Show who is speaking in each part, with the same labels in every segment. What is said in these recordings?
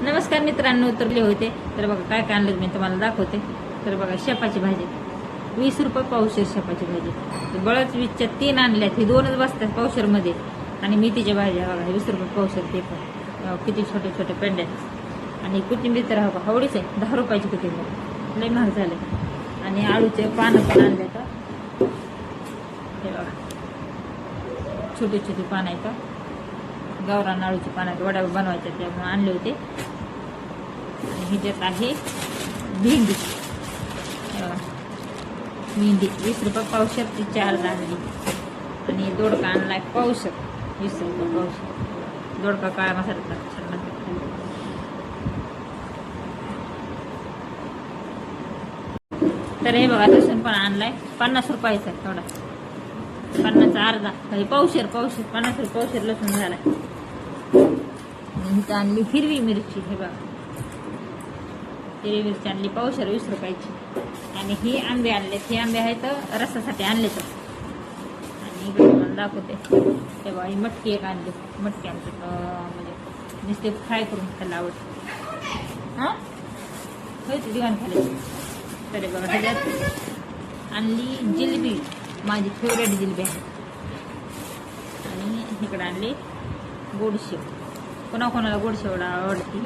Speaker 1: नमस्कार मित्रांनो, उतरले होते तर बघा काय काय आणलं मी तुम्हाला दाखवते. तर बघा शेपाची भाजी 20 रुपये पावशेर शेपाची भाजी. बळच 20च्या 3 आणल्यात. ही 2च बसतात पावशेरमध्ये. आणि मेथीच्या भाज्या बघा 20 रुपये पावशेर. ते पण किती छोटे छोटे पेंड्या. आणि कोथिंबीर तर बघा हवडीच आहे 10 रुपयाची कोथिंबीर. लई महाग झाले. आणि आळूचे पानं पण आणले तर हे बघा छोटे छोटे पानं आहेत. गावरान आळूची पानं वड्या बनवायच्या त्यामुळे आणले होते. आणि ह्याच्यात आहे भेंडी. भेंडी 20 रुपये पावशेर. ती 4 आणली. आणि दोडका आणलाय पावशेर 20 रुपये पावशेर. दोडका काळा मसाला छान लागतो. तर हे बघा लसूण पण आणलाय 50 रुपयाचा थोडा. 50चा अर्धा काही पावशेर 50 रुपये पावशेर लसूण झालाय. आणली हिरवी मिरची. हे बघा हिरवी मिरची आणली पावशेर 20 रुपयाची. आणि ही आंबे आणलेत. हे आंबे आहेत रसासाठी आणले तर. आणि तुम्हाला दाखवते. हे बघा ही मटकी एक आणली. मटकी आमच्या म्हणजे नुसते फ्राय करून खायला आवडते. हां होय दिवाण खाली. तर बघा ह्याच्यात आणली जिलेबी. माझी फेवरेट जिलेबी आहे. आणि इकडे आणली गोडशेव. कोणाकोणाला गोडशेवडा आवडते.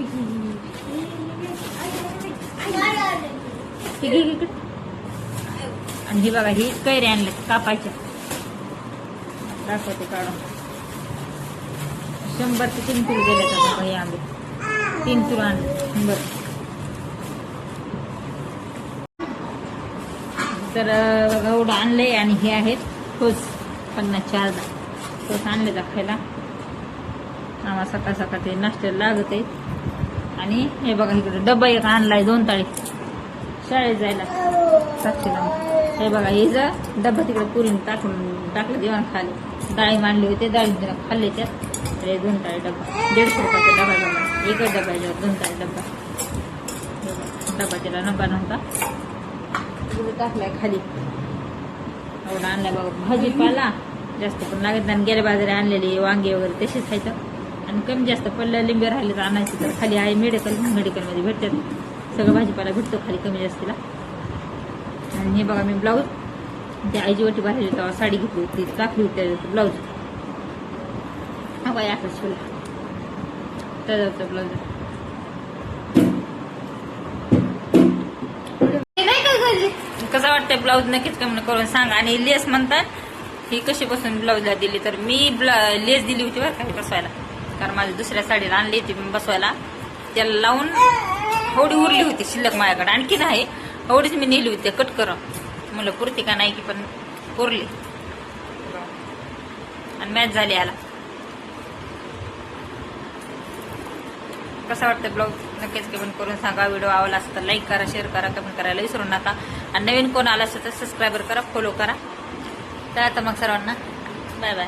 Speaker 1: आणि ही बघा ही कैरी आणले कापायच्या. दाखवते काढून. 100 ते 3 किलो गेले तर हे आंबे 3 किलो आणले 100. तर एवढं आणलंय. आणि हे आहेत ठोस 50चे अर्धा ठोस आणले दाखवायला. आम्हाला सकाळ सकाळ ते नाश्त्याला लागत आहे. आणि हे बघा इकडे डब्बा एक आणलाय 2 ताळी शाळेत जायला साक्षीला. हे बघा हे जा डब्बा तिकडे पुरीने टाकलं जेवण खाली. डाळी मांडले होते डाळी खाल्ले त्यात. तर हे 2 ताळी डब्बा 150 रुपयाचा डबा बघा. एकच डबा आहे 2 ताळी डब्बा. डब्बा त्याला नंबर नव्हता टाकलाय खाली. एवढा आणलाय बघा. भाजीपाला जास्त पण लागत नाही. गेल्या बाजारी आणलेली वांगे वगैरे तसेच खायचं. आणि कमी जास्त पडलं लिंबे राहिले तर आणायचे. तर खाली आहे मेडिकलमध्ये भेटतात सगळं भाजीपाला भेटतो खाली कमी जास्तीला. आणि हे बघा मी ब्लाऊज ते आईची वटी बाहेर तेव्हा साडी घेतली होती टाकली होती ब्लाऊज. हा बाई आता शिवला त्याचा ब्लाऊज. कसं वाटतंय ब्लाऊज नक्कीच कमेंट करून सांगा. आणि लेस म्हणतात ही कशी बसून ब्लाऊजला दिली. तर मी लेस दिली होती बरं काही बसवायला. कारण माझी दुसऱ्या साडीला आणली होती बसवायला. त्याला लावून हवडी उरली होती शिल्लक माझ्याकडे. आणखी नाही हवडीच मी नेली होती कट करून. मला पुरती का नाही की पण पुरली. आणि मॅच झाली याला. कसा वाटतं ब्लाऊज नक्कीच कमेंट करून सांगा. व्हिडिओ आवडला असेल तर लाईक करा, शेअर करा, कमेंट करायला विसरू नका. आणि नवीन कोण आला असेल तर सबस्क्राईबर करा, फॉलो करा. तर आता मग सर्वांना बाय बाय.